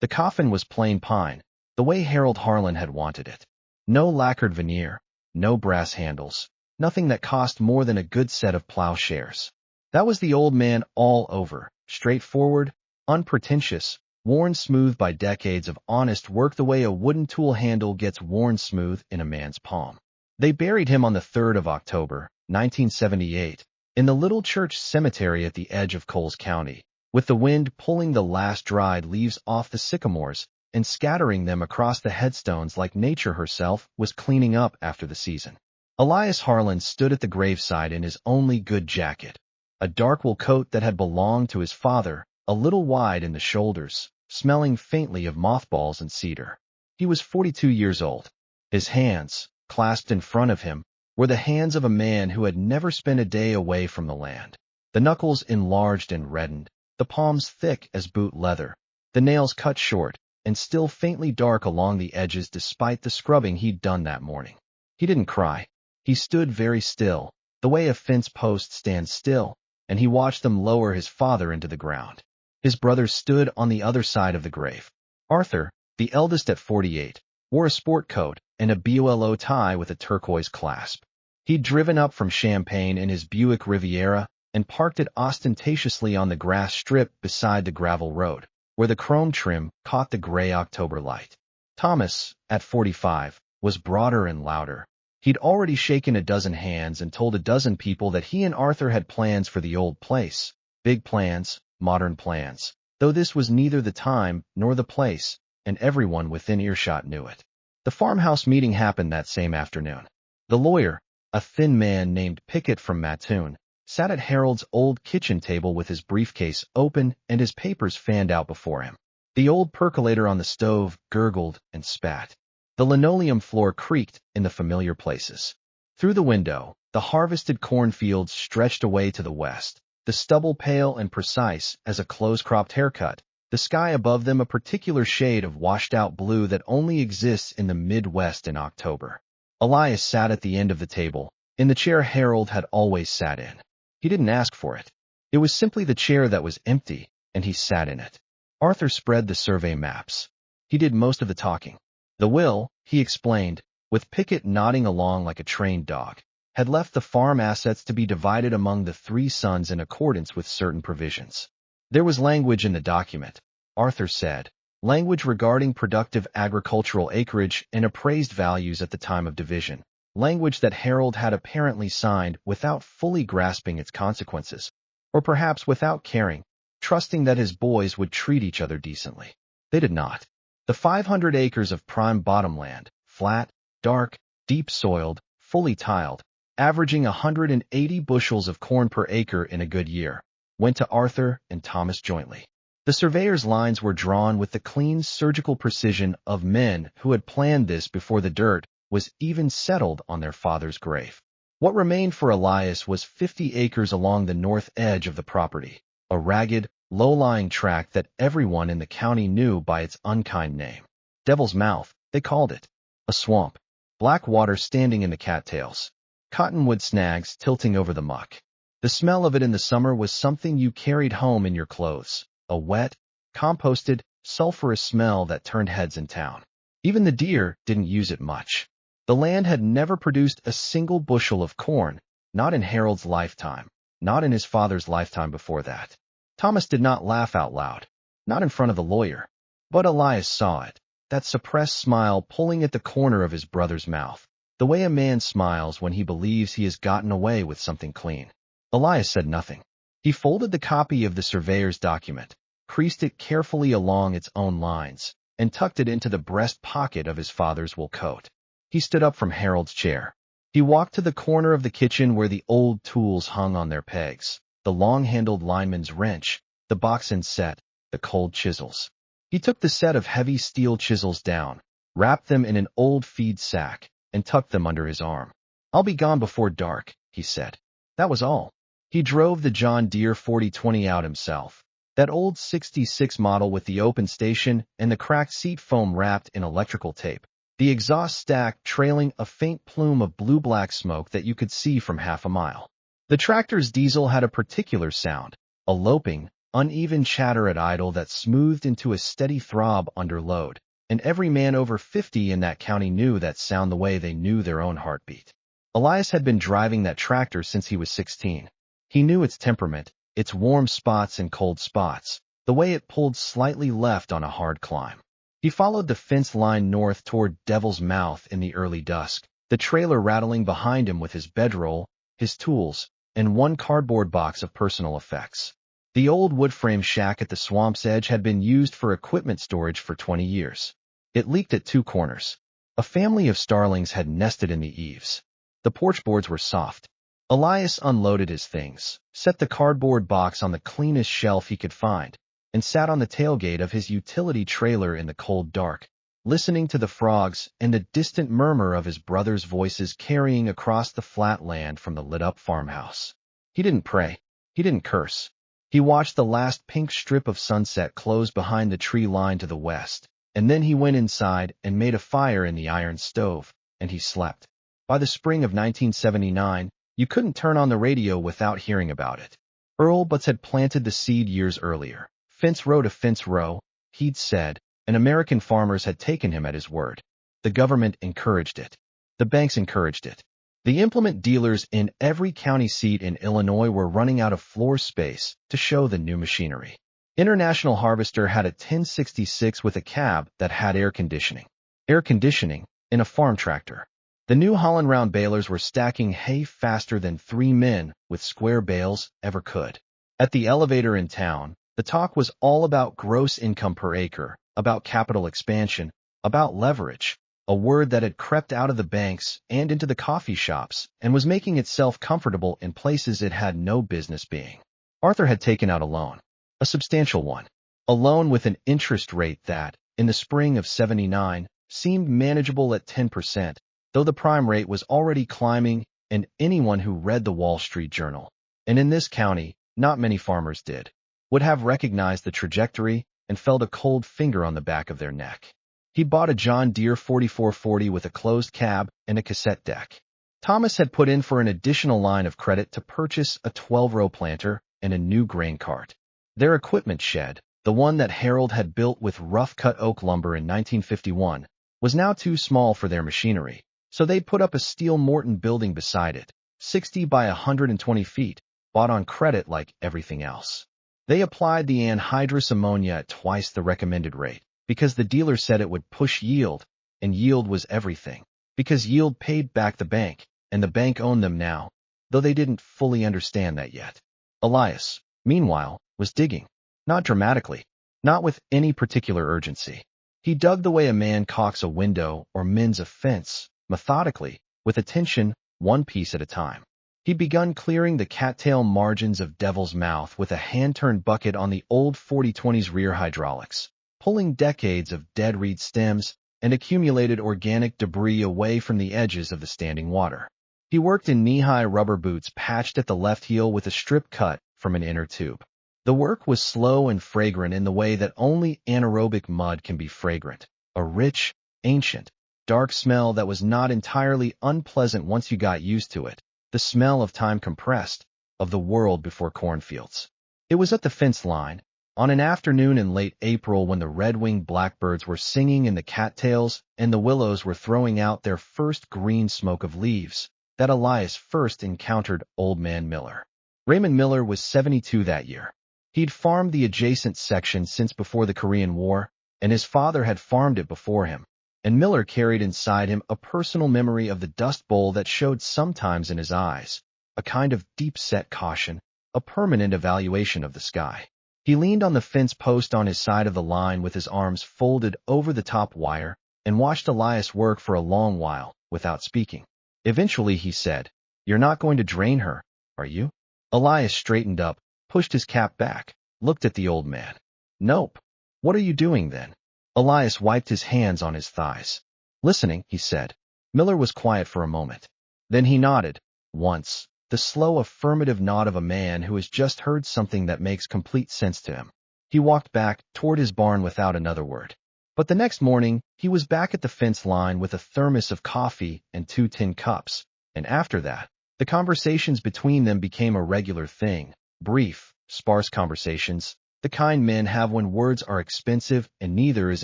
The coffin was plain pine, the way Harold Harlan had wanted it. No lacquered veneer, no brass handles, nothing that cost more than a good set of plowshares. That was the old man all over, straightforward, unpretentious, worn smooth by decades of honest work the way a wooden tool handle gets worn smooth in a man's palm. They buried him on the 3rd of October, 1978, in the little church cemetery at the edge of Coles County, with the wind pulling the last dried leaves off the sycamores and scattering them across the headstones like nature herself was cleaning up after the season. Elias Harlan stood at the graveside in his only good jacket, a dark wool coat that had belonged to his father, a little wide in the shoulders, smelling faintly of mothballs and cedar. He was 42 years old. His hands, clasped in front of him, were the hands of a man who had never spent a day away from the land. The knuckles enlarged and reddened, the palms thick as boot leather, the nails cut short, and still faintly dark along the edges despite the scrubbing he'd done that morning. He didn't cry. He stood very still, the way a fence post stands still, and he watched them lower his father into the ground. His brothers stood on the other side of the grave. Arthur, the eldest at 48, wore a sport coat and a BOLO tie with a turquoise clasp. He'd driven up from Champaign in his Buick Riviera and parked it ostentatiously on the grass strip beside the gravel road, where the chrome trim caught the gray October light. Thomas, at 45, was broader and louder. He'd already shaken a dozen hands and told a dozen people that he and Arthur had plans for the old place. Big plans, modern plans, though this was neither the time nor the place, and everyone within earshot knew it. The farmhouse meeting happened that same afternoon. The lawyer, a thin man named Pickett from Mattoon, sat at Harold's old kitchen table with his briefcase open and his papers fanned out before him. The old percolator on the stove gurgled and spat. The linoleum floor creaked in the familiar places. Through the window, the harvested cornfields stretched away to the west, the stubble pale and precise as a close-cropped haircut, the sky above them a particular shade of washed-out blue that only exists in the Midwest in October. Elias sat at the end of the table, in the chair Harold had always sat in. He didn't ask for it. It was simply the chair that was empty, and he sat in it. Arthur spread the survey maps. He did most of the talking. The will, he explained, with Pickett nodding along like a trained dog, had left the farm assets to be divided among the 3 sons in accordance with certain provisions. There was language in the document, Arthur said, language regarding productive agricultural acreage and appraised values at the time of division, language that Harold had apparently signed without fully grasping its consequences, or perhaps without caring, trusting that his boys would treat each other decently. They did not. The 500 acres of prime bottomland, flat, dark, deep-soiled, fully tiled, averaging 180 bushels of corn per acre in a good year, went to Arthur and Thomas jointly. The surveyor's lines were drawn with the clean surgical precision of men who had planned this before the dirt was even settled on their father's grave. What remained for Elias was 50 acres along the north edge of the property, a ragged, low-lying tract that everyone in the county knew by its unkind name. Devil's Mouth, they called it. A swamp, black water standing in the cattails, cottonwood snags tilting over the muck. The smell of it in the summer was something you carried home in your clothes, a wet, composted, sulphurous smell that turned heads in town. Even the deer didn't use it much. The land had never produced a single bushel of corn, not in Harold's lifetime, not in his father's lifetime before that. Thomas did not laugh out loud, not in front of the lawyer, but Elias saw it, that suppressed smile pulling at the corner of his brother's mouth, the way a man smiles when he believes he has gotten away with something clean. Elias said nothing. He folded the copy of the surveyor's document, creased it carefully along its own lines, and tucked it into the breast pocket of his father's wool coat. He stood up from Harold's chair. He walked to the corner of the kitchen where the old tools hung on their pegs, the long-handled lineman's wrench, the box and set, the cold chisels. He took the set of heavy steel chisels down, wrapped them in an old feed sack, and tucked them under his arm. "I'll be gone before dark," he said. That was all. He drove the John Deere 4020 out himself, that old 66 model with the open station and the cracked seat foam wrapped in electrical tape, the exhaust stack trailing a faint plume of blue-black smoke that you could see from half a mile. The tractor's diesel had a particular sound, a loping, uneven chatter at idle that smoothed into a steady throb under load, and every man over 50 in that county knew that sound the way they knew their own heartbeat. Elias had been driving that tractor since he was 16. He knew its temperament, its warm spots and cold spots, the way it pulled slightly left on a hard climb. He followed the fence line north toward Devil's Mouth in the early dusk, the trailer rattling behind him with his bedroll, his tools, and one cardboard box of personal effects. The old wood-frame shack at the swamp's edge had been used for equipment storage for 20 years. It leaked at two corners. A family of starlings had nested in the eaves. The porch boards were soft. Elias unloaded his things, set the cardboard box on the cleanest shelf he could find, and sat on the tailgate of his utility trailer in the cold dark, listening to the frogs and the distant murmur of his brothers' voices carrying across the flat land from the lit-up farmhouse. He didn't pray. He didn't curse. He watched the last pink strip of sunset close behind the tree line to the west, and then he went inside and made a fire in the iron stove, and he slept. By the spring of 1979, you couldn't turn on the radio without hearing about it. Earl Butz had planted the seed years earlier. Fence row to fence row, he'd said, and American farmers had taken him at his word. The government encouraged it. The banks encouraged it. The implement dealers in every county seat in Illinois were running out of floor space to show the new machinery. International Harvester had a 1066 with a cab that had air conditioning. Air conditioning in a farm tractor. The New Holland round balers were stacking hay faster than 3 men with square bales ever could. At the elevator in town, the talk was all about gross income per acre, about capital expansion, about leverage, a word that had crept out of the banks and into the coffee shops and was making itself comfortable in places it had no business being. Arthur had taken out a loan, a substantial one, a loan with an interest rate that, in the spring of '79, seemed manageable at 10%, though the prime rate was already climbing, and anyone who read the Wall Street Journal, and in this county, not many farmers did, would have recognized the trajectory and felt a cold finger on the back of their neck. He bought a John Deere 4440 with a closed cab and a cassette deck. Thomas had put in for an additional line of credit to purchase a 12-row planter and a new grain cart. Their equipment shed, the one that Harold had built with rough-cut oak lumber in 1951, was now too small for their machinery, so they put up a steel Morton building beside it, 60 by 120 feet, bought on credit like everything else. They applied the anhydrous ammonia at twice the recommended rate, because the dealer said it would push yield, and yield was everything, because yield paid back the bank, and the bank owned them now, though they didn't fully understand that yet. Elias, meanwhile, was digging, not dramatically, not with any particular urgency. He dug the way a man caulks a window or mends a fence, methodically, with attention, one piece at a time. He'd begun clearing the cattail margins of Devil's Mouth with a hand-turned bucket on the old 4020's rear hydraulics, pulling decades of dead reed stems and accumulated organic debris away from the edges of the standing water. He worked in knee-high rubber boots patched at the left heel with a strip cut from an inner tube. The work was slow and fragrant in the way that only anaerobic mud can be fragrant, a rich, ancient, dark smell that was not entirely unpleasant once you got used to it, the smell of time compressed, of the world before cornfields. It was at the fence line, on an afternoon in late April when the red-winged blackbirds were singing in the cattails and the willows were throwing out their first green smoke of leaves, that Elias first encountered Old Man Miller. Raymond Miller was 72 that year. He'd farmed the adjacent section since before the Korean War, and his father had farmed it before him, and Miller carried inside him a personal memory of the Dust Bowl that showed sometimes in his eyes, a kind of deep-set caution, a permanent evaluation of the sky. He leaned on the fence post on his side of the line with his arms folded over the top wire and watched Elias work for a long while without speaking. Eventually he said, "You're not going to drain her, are you?" Elias straightened up, pushed his cap back, looked at the old man. "Nope. What are you doing then?" Elias wiped his hands on his thighs. "Listening," he said. Miller was quiet for a moment. Then he nodded, once, the slow affirmative nod of a man who has just heard something that makes complete sense to him. He walked back toward his barn without another word. But the next morning, he was back at the fence line with a thermos of coffee and 2 tin cups, and after that, the conversations between them became a regular thing, brief, sparse conversations, the kind men have when words are expensive and neither is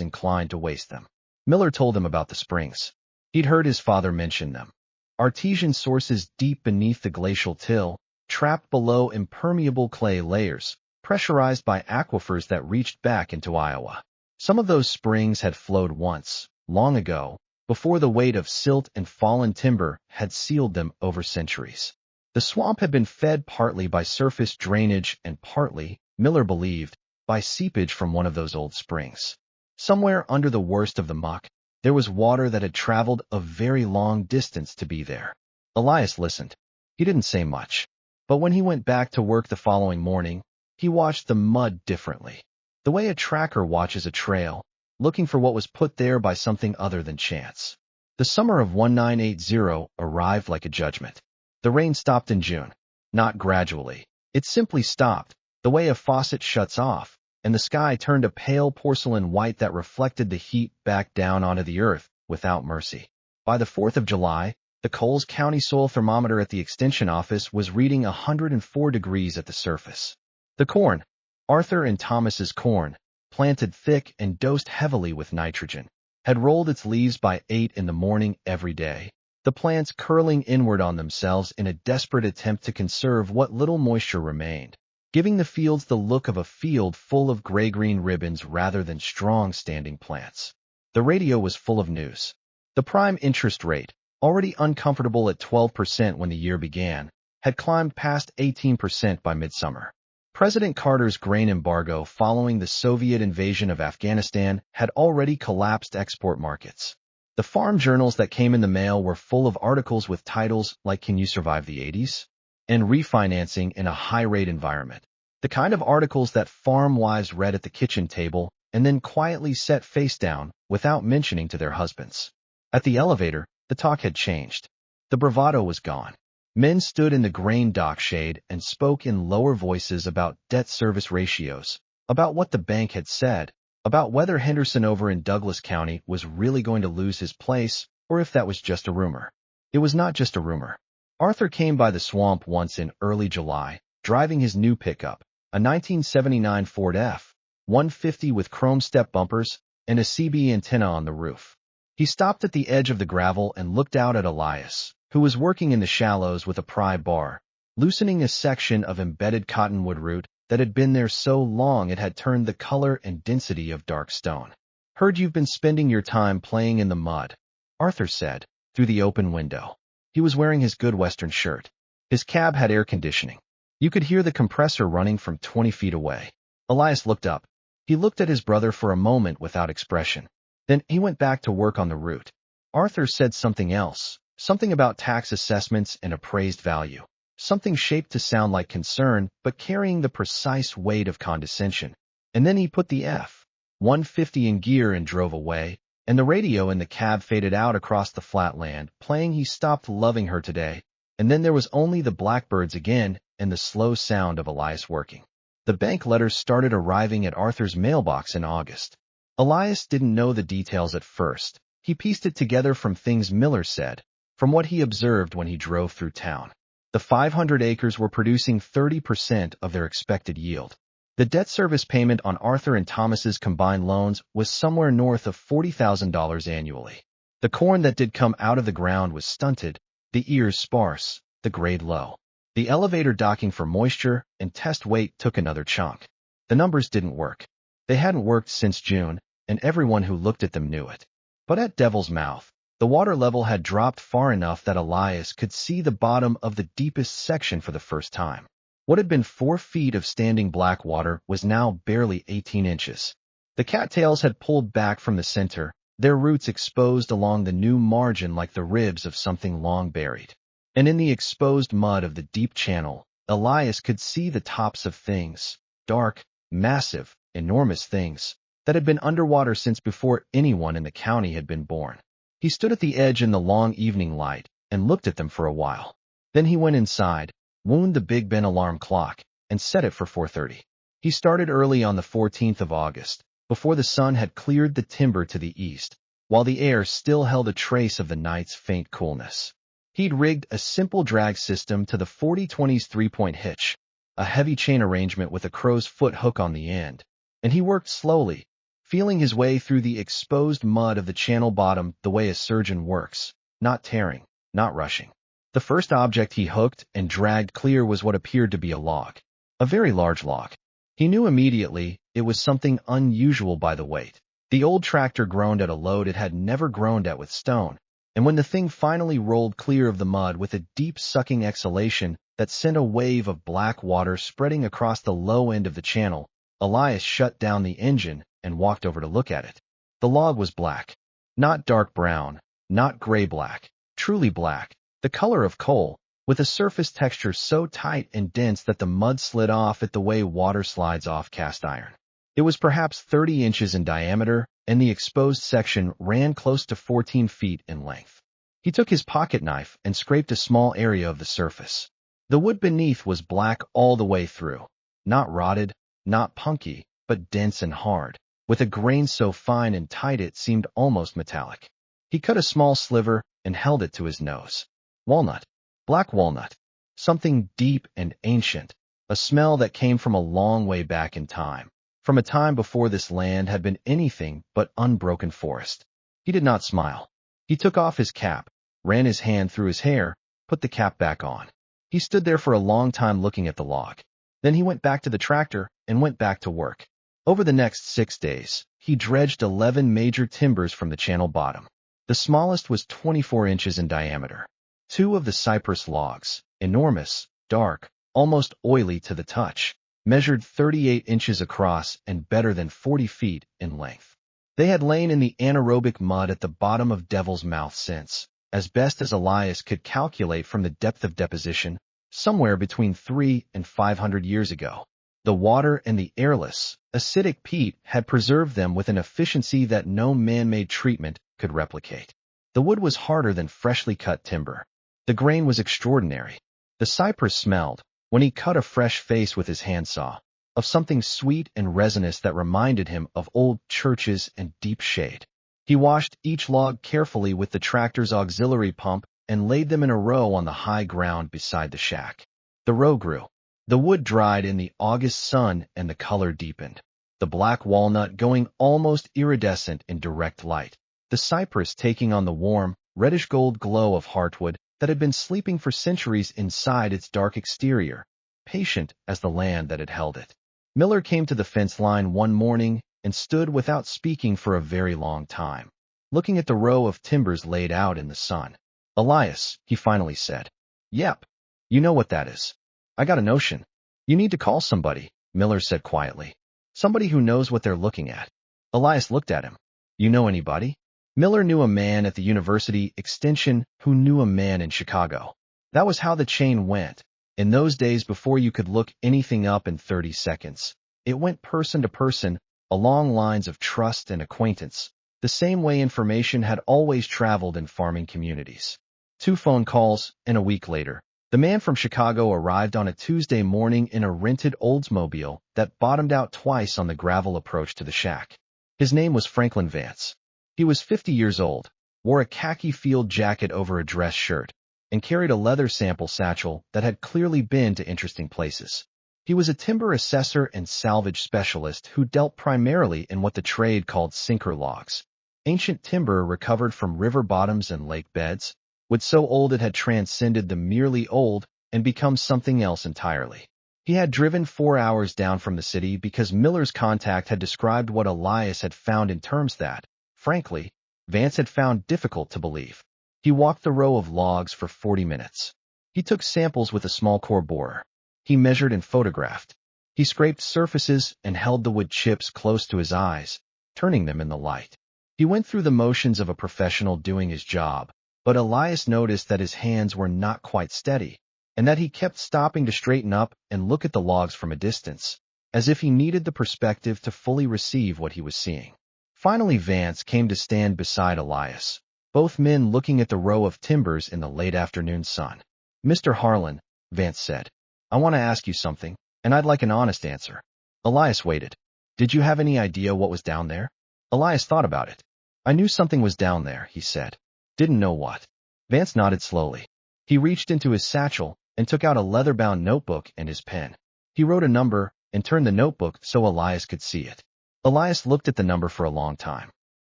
inclined to waste them. Miller told them about the springs. He'd heard his father mention them. Artesian sources deep beneath the glacial till, trapped below impermeable clay layers, pressurized by aquifers that reached back into Iowa. Some of those springs had flowed once, long ago, before the weight of silt and fallen timber had sealed them over centuries. The swamp had been fed partly by surface drainage and partly, Miller believed, by seepage from one of those old springs. Somewhere under the worst of the muck, there was water that had traveled a very long distance to be there. Elias listened. He didn't say much. But when he went back to work the following morning, he watched the mud differently. The way a tracker watches a trail, looking for what was put there by something other than chance. The summer of 1980 arrived like a judgment. The rain stopped in June. Not gradually. It simply stopped, the way a faucet shuts off, and the sky turned a pale porcelain white that reflected the heat back down onto the earth without mercy. By the 4th of July, the Coles County soil thermometer at the Extension office was reading 104 degrees at the surface. The corn, Arthur and Thomas's corn, planted thick and dosed heavily with nitrogen, had rolled its leaves by 8 in the morning every day, the plants curling inward on themselves in a desperate attempt to conserve what little moisture remained, giving the fields the look of a field full of gray-green ribbons rather than strong standing plants. The radio was full of news. The prime interest rate, already uncomfortable at 12% when the year began, had climbed past 18% by midsummer. President Carter's grain embargo following the Soviet invasion of Afghanistan had already collapsed export markets. The farm journals that came in the mail were full of articles with titles like "Can You Survive the 80s?" and "Refinancing in a High-Rate Environment." The kind of articles that farm wives read at the kitchen table and then quietly set face down without mentioning to their husbands. At the elevator, the talk had changed. The bravado was gone. Men stood in the grain dock shade and spoke in lower voices about debt service ratios, about what the bank had said, about whether Henderson over in Douglas County was really going to lose his place or if that was just a rumor. It was not just a rumor. Arthur came by the swamp once in early July, driving his new pickup, a 1979 Ford F-150 with chrome step bumpers and a CB antenna on the roof. He stopped at the edge of the gravel and looked out at Elias, who was working in the shallows with a pry bar, loosening a section of embedded cottonwood root that had been there so long it had turned the color and density of dark stone. "Heard you've been spending your time playing in the mud," Arthur said, through the open window. He was wearing his good Western shirt. His cab had air conditioning. You could hear the compressor running from 20 feet away. Elias looked up. He looked at his brother for a moment without expression. Then he went back to work on the route. Arthur said something else, something about tax assessments and appraised value, something shaped to sound like concern but carrying the precise weight of condescension. And then he put the F-150 in gear and drove away, and the radio in the cab faded out across the flat land, playing "He Stopped Loving Her Today," and then there was only the blackbirds again and the slow sound of Elias working. The bank letters started arriving at Arthur's mailbox in August. Elias didn't know the details at first. He pieced it together from things Miller said, from what he observed when he drove through town. The 500 acres were producing 30% of their expected yield. The debt service payment on Arthur and Thomas's combined loans was somewhere north of $40,000 annually. The corn that did come out of the ground was stunted, the ears sparse, the grade low. The elevator docking for moisture and test weight took another chunk. The numbers didn't work. They hadn't worked since June, and everyone who looked at them knew it. But at Devil's Mouth, the water level had dropped far enough that Elias could see the bottom of the deepest section for the first time. What had been 4 feet of standing black water was now barely 18 inches. The cattails had pulled back from the center, their roots exposed along the new margin like the ribs of something long buried. And in the exposed mud of the deep channel, Elias could see the tops of things, dark, massive, enormous things, that had been underwater since before anyone in the county had been born. He stood at the edge in the long evening light and looked at them for a while. Then he went inside, wound the Big Ben alarm clock, and set it for 4:30. He started early on the 14th of August, before the sun had cleared the timber to the east, while the air still held a trace of the night's faint coolness. He'd rigged a simple drag system to the 4020's three-point hitch, a heavy chain arrangement with a crow's foot hook on the end, and he worked slowly, feeling his way through the exposed mud of the channel bottom the way a surgeon works, not tearing, not rushing. The first object he hooked and dragged clear was what appeared to be a log, a very large log. He knew immediately it was something unusual by the weight. The old tractor groaned at a load it had never groaned at with stone, and when the thing finally rolled clear of the mud with a deep sucking exhalation that sent a wave of black water spreading across the low end of the channel, Elias shut down the engine and walked over to look at it. The log was black. Not dark brown, not gray-black, truly black, the color of coal, with a surface texture so tight and dense that the mud slid off it the way water slides off cast iron. It was perhaps 30 inches in diameter, and the exposed section ran close to 14 feet in length. He took his pocket knife and scraped a small area of the surface. The wood beneath was black all the way through, not rotted, not punky, but dense and hard, with a grain so fine and tight it seemed almost metallic. He cut a small sliver and held it to his nose. Walnut. Black walnut. Something deep and ancient, a smell that came from a long way back in time, from a time before this land had been anything but unbroken forest. He did not smile. He took off his cap, ran his hand through his hair, put the cap back on. He stood there for a long time looking at the log. Then he went back to the tractor and went back to work. Over the next 6 days, he dredged 11 major timbers from the channel bottom. The smallest was 24 inches in diameter. 2 of the cypress logs, enormous, dark, almost oily to the touch, measured 38 inches across and better than 40 feet in length. They had lain in the anaerobic mud at the bottom of Devil's Mouth since, as best as Elias could calculate from the depth of deposition, somewhere between 300 and 500 years ago. The water and the airless, acidic peat had preserved them with an efficiency that no man-made treatment could replicate. The wood was harder than freshly cut timber. The grain was extraordinary. The cypress smelled, when he cut a fresh face with his handsaw, of something sweet and resinous that reminded him of old churches and deep shade. He washed each log carefully with the tractor's auxiliary pump and laid them in a row on the high ground beside the shack. The row grew. The wood dried in the August sun and the color deepened, the black walnut going almost iridescent in direct light, the cypress taking on the warm, reddish-gold glow of heartwood that had been sleeping for centuries inside its dark exterior, patient as the land that had held it. Miller came to the fence line one morning and stood without speaking for a very long time, looking at the row of timbers laid out in the sun. "Elias," he finally said. "Yep. You know what that is. I got a notion. You need to call somebody," Miller said quietly. "Somebody who knows what they're looking at." Elias looked at him. "You know anybody?" Miller knew a man at the University Extension who knew a man in Chicago. That was how the chain went. In those days before you could look anything up in 30 seconds, it went person to person, along lines of trust and acquaintance, the same way information had always traveled in farming communities. 2 phone calls, and a week later, the man from Chicago arrived on a Tuesday morning in a rented Oldsmobile that bottomed out twice on the gravel approach to the shack. His name was Franklin Vance. He was 50 years old, wore a khaki field jacket over a dress shirt, and carried a leather sample satchel that had clearly been to interesting places. He was a timber assessor and salvage specialist who dealt primarily in what the trade called sinker logs, ancient timber recovered from river bottoms and lake beds, wood so old it had transcended the merely old and become something else entirely. He had driven 4 hours down from the city because Miller's contact had described what Elias had found in terms that, frankly, Vance had found difficult to believe. He walked the row of logs for 40 minutes. He took samples with a small core borer. He measured and photographed. He scraped surfaces and held the wood chips close to his eyes, turning them in the light. He went through the motions of a professional doing his job, but Elias noticed that his hands were not quite steady, and that he kept stopping to straighten up and look at the logs from a distance, as if he needed the perspective to fully receive what he was seeing. Finally, Vance came to stand beside Elias, both men looking at the row of timbers in the late afternoon sun. "Mr. Harlan," Vance said, "I want to ask you something, and I'd like an honest answer." Elias waited. "Did you have any idea what was down there?" Elias thought about it. "I knew something was down there," he said. "Didn't know what." Vance nodded slowly. He reached into his satchel and took out a leather-bound notebook and his pen. He wrote a number and turned the notebook so Elias could see it. Elias looked at the number for a long time.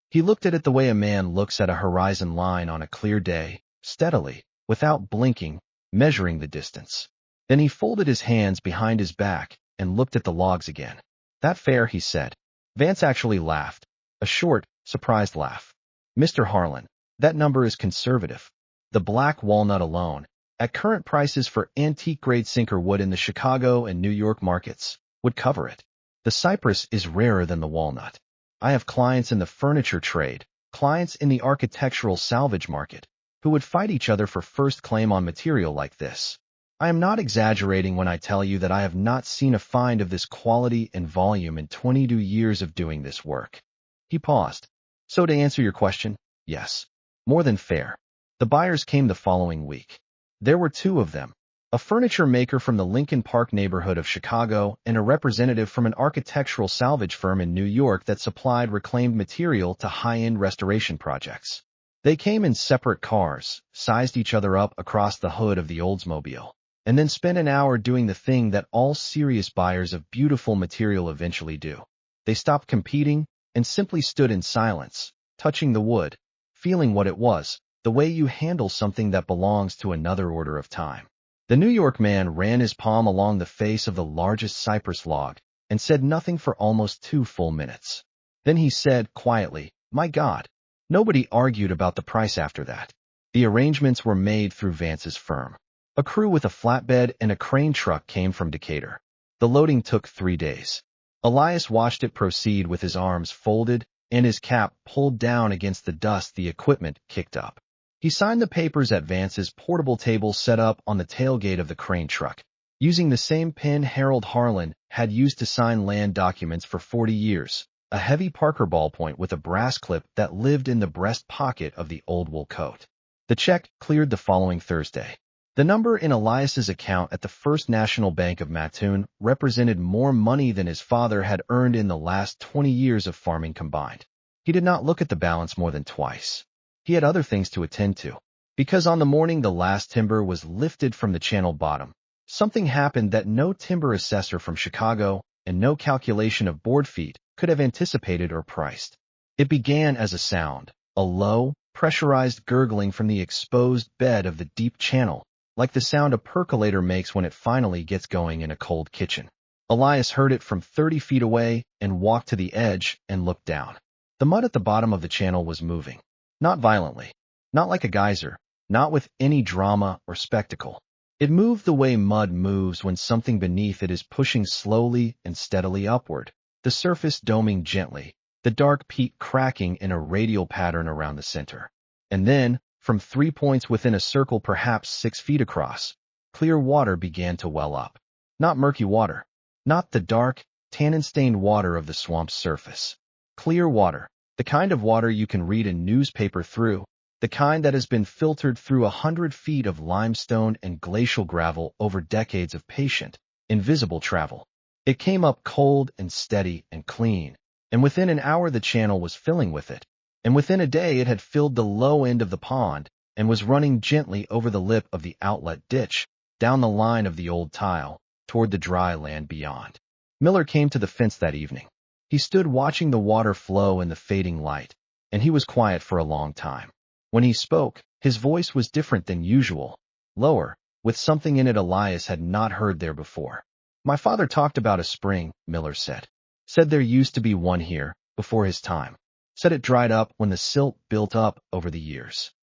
He looked at it the way a man looks at a horizon line on a clear day, steadily, without blinking, measuring the distance. Then he folded his hands behind his back and looked at the logs again. "That fair," he said. Vance actually laughed, a short, surprised laugh. "Mr. Harlan, that number is conservative. The black walnut alone, at current prices for antique-grade sinker wood in the Chicago and New York markets, would cover it. The cypress is rarer than the walnut. I have clients in the furniture trade, clients in the architectural salvage market, who would fight each other for first claim on material like this. I am not exaggerating when I tell you that I have not seen a find of this quality and volume in 22 years of doing this work." He paused. "So to answer your question, yes. More than fair." The buyers came the following week. There were two of them, a furniture maker from the Lincoln Park neighborhood of Chicago and a representative from an architectural salvage firm in New York that supplied reclaimed material to high-end restoration projects. They came in separate cars, sized each other up across the hood of the Oldsmobile, and then spent an hour doing the thing that all serious buyers of beautiful material eventually do. They stopped competing and simply stood in silence, touching the wood, feeling what it was, the way you handle something that belongs to another order of time. The New York man ran his palm along the face of the largest cypress log and said nothing for almost 2 full minutes. Then he said quietly, "My God." Nobody argued about the price after that. The arrangements were made through Vance's firm. A crew with a flatbed and a crane truck came from Decatur. The loading took 3 days. Elias watched it proceed with his arms folded and his cap pulled down against the dust the equipment kicked up. He signed the papers at Vance's portable table set up on the tailgate of the crane truck, using the same pen Harold Harlan had used to sign land documents for 40 years, a heavy Parker ballpoint with a brass clip that lived in the breast pocket of the old wool coat. The check cleared the following Thursday. The number in Elias's account at the First National Bank of Mattoon represented more money than his father had earned in the last 20 years of farming combined. He did not look at the balance more than twice. He had other things to attend to. Because on the morning the last timber was lifted from the channel bottom, something happened that no timber assessor from Chicago and no calculation of board feet could have anticipated or priced. It began as a sound, a low, pressurized gurgling from the exposed bed of the deep channel, like the sound a percolator makes when it finally gets going in a cold kitchen. Elias heard it from 30 feet away and walked to the edge and looked down. The mud at the bottom of the channel was moving. Not violently, not like a geyser, not with any drama or spectacle. It moved the way mud moves when something beneath it is pushing slowly and steadily upward, the surface doming gently, the dark peak cracking in a radial pattern around the center. And then, from 3 points within a circle perhaps 6 feet across, clear water began to well up. Not murky water, not the dark, tannin-stained water of the swamp's surface. Clear water. The kind of water you can read a newspaper through, the kind that has been filtered through 100 feet of limestone and glacial gravel over decades of patient, invisible travel. It came up cold and steady and clean, and within an hour the channel was filling with it, and within a day it had filled the low end of the pond and was running gently over the lip of the outlet ditch, down the line of the old tile, toward the dry land beyond. Miller came to the fence that evening. He stood watching the water flow in the fading light, and he was quiet for a long time. When he spoke, his voice was different than usual, lower, with something in it Elias had not heard there before. "My father talked about a spring," Miller said. "Said there used to be one here, before his time. Said it dried up when the silt built up over the years."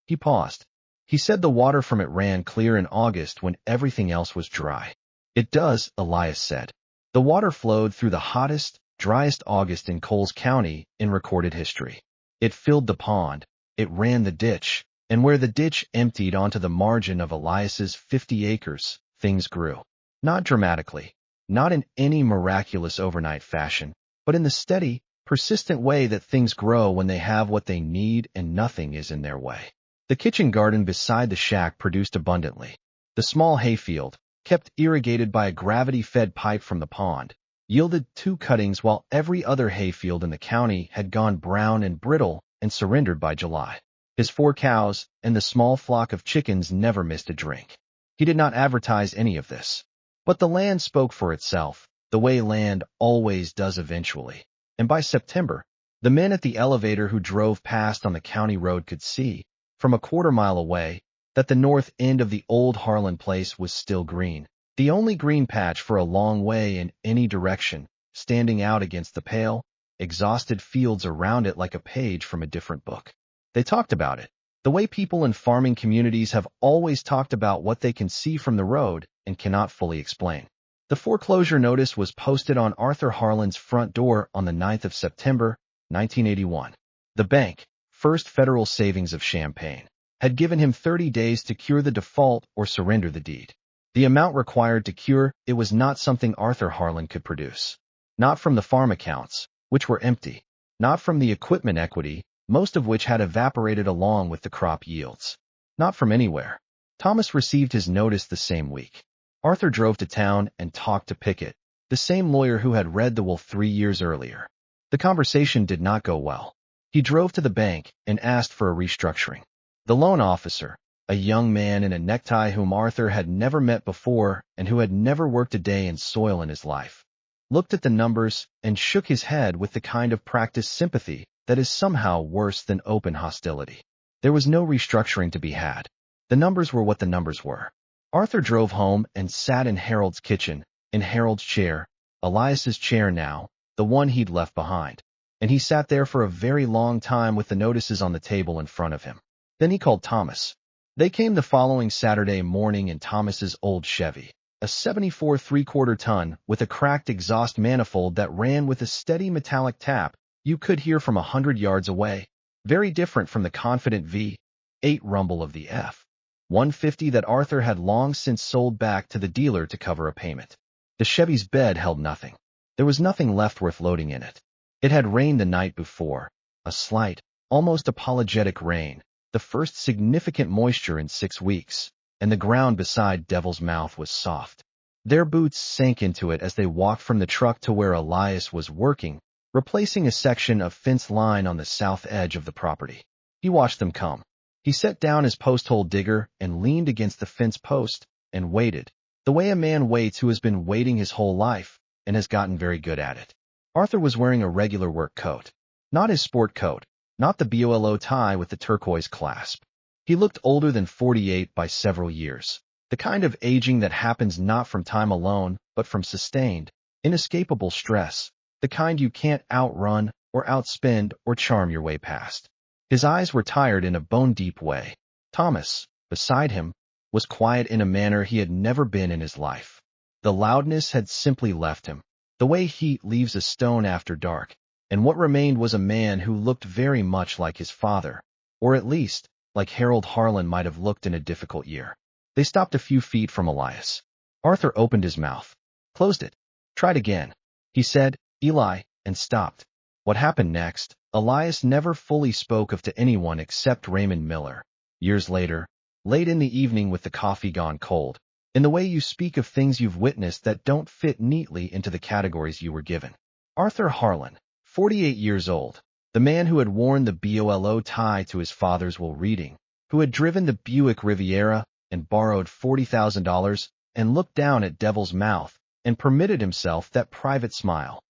He paused. "He said the water from it ran clear in August when everything else was dry." "It does," Elias said. "The water flowed through the hottest, driest August in Coles County in recorded history. It filled the pond, it ran the ditch, and where the ditch emptied onto the margin of Elias's 50 acres, things grew. Not dramatically, not in any miraculous overnight fashion, but in the steady, persistent way that things grow when they have what they need and nothing is in their way. The kitchen garden beside the shack produced abundantly. The small hayfield, kept irrigated by a gravity-fed pipe from the pond, yielded 2 cuttings while every other hayfield in the county had gone brown and brittle and surrendered by July. His 4 cows and the small flock of chickens never missed a drink. He did not advertise any of this. But the land spoke for itself, the way land always does eventually. And by September, the men at the elevator who drove past on the county road could see, from a quarter-mile away, that the north end of the old Harlan place was still green. The only green patch for a long way in any direction, standing out against the pale, exhausted fields around it like a page from a different book. They talked about it, the way people in farming communities have always talked about what they can see from the road and cannot fully explain. The foreclosure notice was posted on Arthur Harlan's front door on the 9th of September, 1981. The bank, First Federal Savings of Champaign, had given him 30 days to cure the default or surrender the deed. The amount required to cure it was not something Arthur Harlan could produce. Not from the farm accounts, which were empty. Not from the equipment equity, most of which had evaporated along with the crop yields. Not from anywhere. Thomas received his notice the same week. Arthur drove to town and talked to Pickett, the same lawyer who had read the will 3 years earlier. The conversation did not go well. He drove to the bank and asked for a restructuring. The loan officer, a young man in a necktie whom Arthur had never met before and who had never worked a day in soil in his life, looked at the numbers and shook his head with the kind of practiced sympathy that is somehow worse than open hostility. There was no restructuring to be had. The numbers were what the numbers were. Arthur drove home and sat in Harold's kitchen, in Harold's chair, Elias's chair now, the one he'd left behind. And he sat there for a very long time with the notices on the table in front of him. Then he called Thomas. They came the following Saturday morning in Thomas's old Chevy, a 74 3/4 ton with a cracked exhaust manifold that ran with a steady metallic tap you could hear from 100 yards away, very different from the confident V8 rumble of the F-150 that Arthur had long since sold back to the dealer to cover a payment. The Chevy's bed held nothing. There was nothing left worth loading in it. It had rained the night before, a slight, almost apologetic rain, the first significant moisture in 6 weeks, and the ground beside Devil's Mouth was soft. Their boots sank into it as they walked from the truck to where Elias was working, replacing a section of fence line on the south edge of the property. He watched them come. He set down his post-hole digger and leaned against the fence post and waited, the way a man waits who has been waiting his whole life and has gotten very good at it. Arthur was wearing a regular work coat, not his sport coat, not the BOLO tie with the turquoise clasp. He looked older than 48 by several years, the kind of aging that happens not from time alone, but from sustained, inescapable stress, the kind you can't outrun or outspend or charm your way past. His eyes were tired in a bone-deep way. Thomas, beside him, was quiet in a manner he had never been in his life. The loudness had simply left him, the way heat leaves a stone after dark, and what remained was a man who looked very much like his father, or at least, like Harold Harlan might have looked in a difficult year. They stopped a few feet from Elias. Arthur opened his mouth, closed it, tried again. He said, "Eli," and stopped. What happened next, Elias never fully spoke of to anyone except Raymond Miller. Years later, late in the evening with the coffee gone cold, in the way you speak of things you've witnessed that don't fit neatly into the categories you were given. Arthur Harlan, 48 years old, the man who had worn the BOLO tie to his father's will reading, who had driven the Buick Riviera and borrowed $40,000 and looked down at Devil's Mouth and permitted himself that private smile,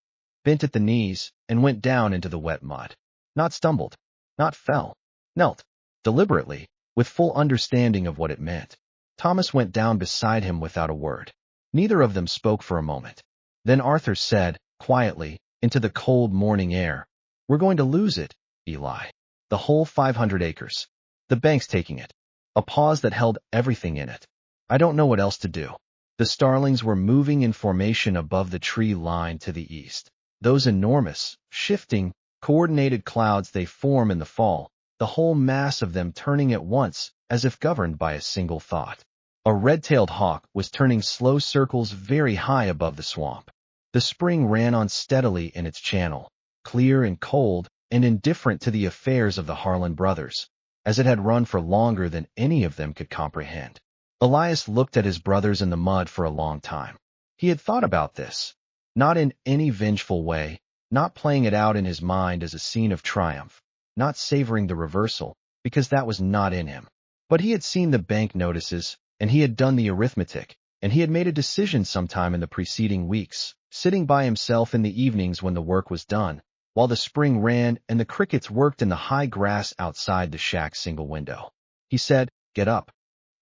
bent at the knees and went down into the wet mud. Not stumbled, not fell, knelt, deliberately, with full understanding of what it meant. Thomas went down beside him without a word. Neither of them spoke for a moment. Then Arthur said, quietly, into the cold morning air, "We're going to lose it, Eli. The whole 500 acres. The bank's taking it." A pause that held everything in it. "I don't know what else to do." The starlings were moving in formation above the tree line to the east. Those enormous, shifting, coordinated clouds they form in the fall, the whole mass of them turning at once as if governed by a single thought. A red-tailed hawk was turning slow circles very high above the swamp. The spring ran on steadily in its channel, clear and cold and indifferent to the affairs of the Harlan brothers, as it had run for longer than any of them could comprehend. Elias looked at his brothers in the mud for a long time. He had thought about this, not in any vengeful way, not playing it out in his mind as a scene of triumph, not savoring the reversal, because that was not in him. But he had seen the bank notices, and he had done the arithmetic, and he had made a decision sometime in the preceding weeks, sitting by himself in the evenings when the work was done, while the spring ran and the crickets worked in the high grass outside the shack's single window. He said, "Get up."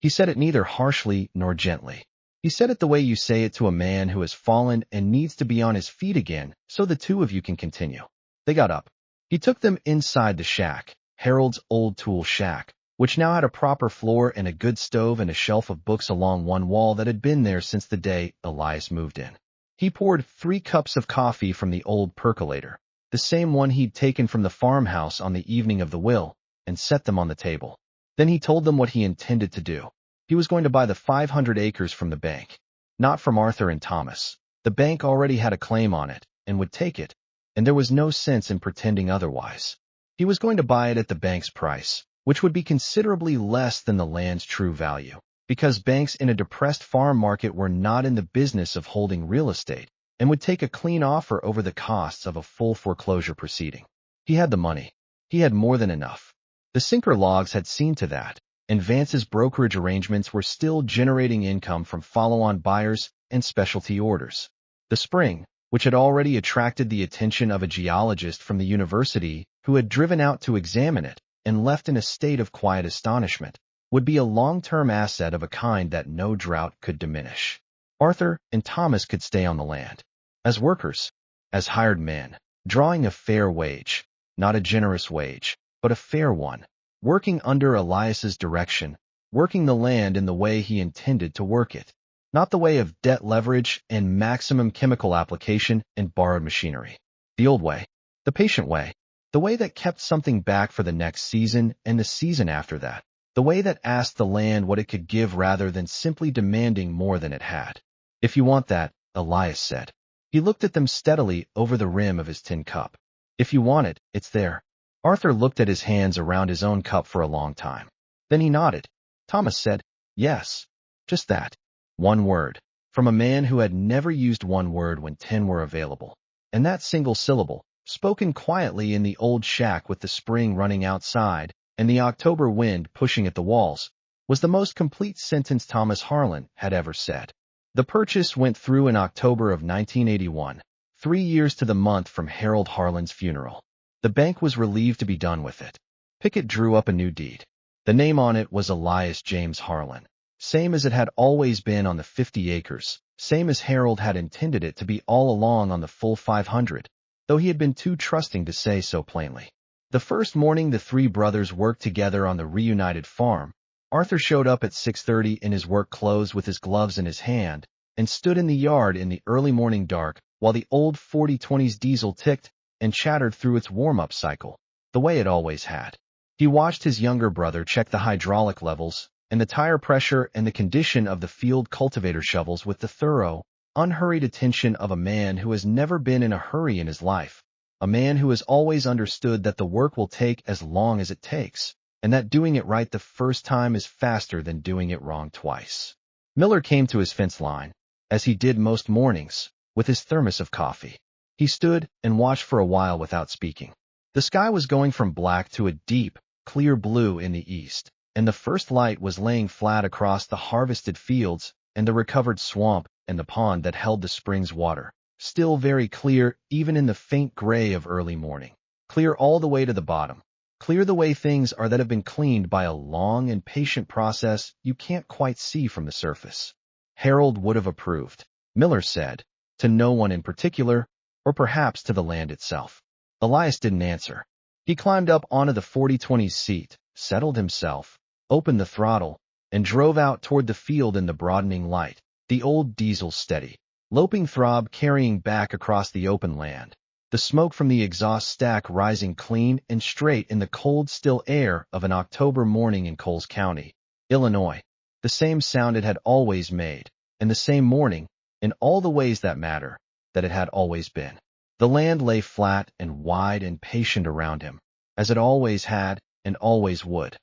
He said it neither harshly nor gently. He said it the way you say it to a man who has fallen and needs to be on his feet again so the two of you can continue. They got up. He took them inside the shack, Harold's old tool shack, which now had a proper floor and a good stove and a shelf of books along one wall that had been there since the day Elias moved in. He poured 3 cups of coffee from the old percolator, the same one he'd taken from the farmhouse on the evening of the will, and set them on the table. Then he told them what he intended to do. He was going to buy the 500 acres from the bank. Not from Arthur and Thomas. The bank already had a claim on it, and would take it, and there was no sense in pretending otherwise. He was going to buy it at the bank's price, which would be considerably less than the land's true value, because banks in a depressed farm market were not in the business of holding real estate, and would take a clean offer over the costs of a full foreclosure proceeding. He had the money. He had more than enough. The sinker logs had seen to that, and Vance's brokerage arrangements were still generating income from follow-on buyers and specialty orders. The spring, which had already attracted the attention of a geologist from the university who had driven out to examine it and left in a state of quiet astonishment, would be a long-term asset of a kind that no drought could diminish. Arthur and Thomas could stay on the land. As workers, as hired men, drawing a fair wage, not a generous wage, but a fair one, working under Elias's direction, working the land in the way he intended to work it, not the way of debt leverage and maximum chemical application and borrowed machinery. The old way, the patient way, the way that kept something back for the next season and the season after that, the way that asked the land what it could give rather than simply demanding more than it had. If you want that, Elias said. He looked at them steadily over the rim of his tin cup. If you want it, it's there. Arthur looked at his hands around his own cup for a long time. Then he nodded. Thomas said, "Yes, just that." One word, from a man who had never used one word when 10 were available. And that single syllable, spoken quietly in the old shack with the spring running outside and the October wind pushing at the walls, was the most complete sentence Thomas Harlan had ever said. The purchase went through in October of 1981, 3 years to the month from Harold Harlan's funeral. The bank was relieved to be done with it. Pickett drew up a new deed. The name on it was Elias James Harlan, same as it had always been on the 50 acres, same as Harold had intended it to be all along on the full 500, though he had been too trusting to say so plainly. The first morning the 3 brothers worked together on the reunited farm, Arthur showed up at 6:30 in his work clothes with his gloves in his hand, and stood in the yard in the early morning dark while the old 4020's diesel ticked and chattered through its warm-up cycle, the way it always had. He watched his younger brother check the hydraulic levels and the tire pressure and the condition of the field cultivator shovels with the thorough, unhurried attention of a man who has never been in a hurry in his life, a man who has always understood that the work will take as long as it takes, and that doing it right the first time is faster than doing it wrong twice. Miller came to his fence line, as he did most mornings, with his thermos of coffee. He stood and watched for a while without speaking. The sky was going from black to a deep, clear blue in the east, and the first light was laying flat across the harvested fields and the recovered swamp and the pond that held the spring's water, still very clear even in the faint gray of early morning, clear all the way to the bottom, clear the way things are that have been cleaned by a long and patient process you can't quite see from the surface. Harold would have approved, Miller said, to no one in particular, or perhaps to the land itself. Elias didn't answer. He climbed up onto the 4020's seat, settled himself, opened the throttle, and drove out toward the field in the broadening light, the old diesel steady, loping throb carrying back across the open land, the smoke from the exhaust stack rising clean and straight in the cold, still air of an October morning in Coles County, Illinois, the same sound it had always made, and the same morning, in all the ways that matter, that it had always been. The land lay flat and wide and patient around him, as it always had and always would,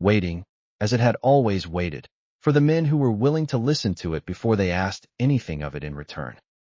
waiting, as it had always waited, for the men who were willing to listen to it before they asked anything of it in return.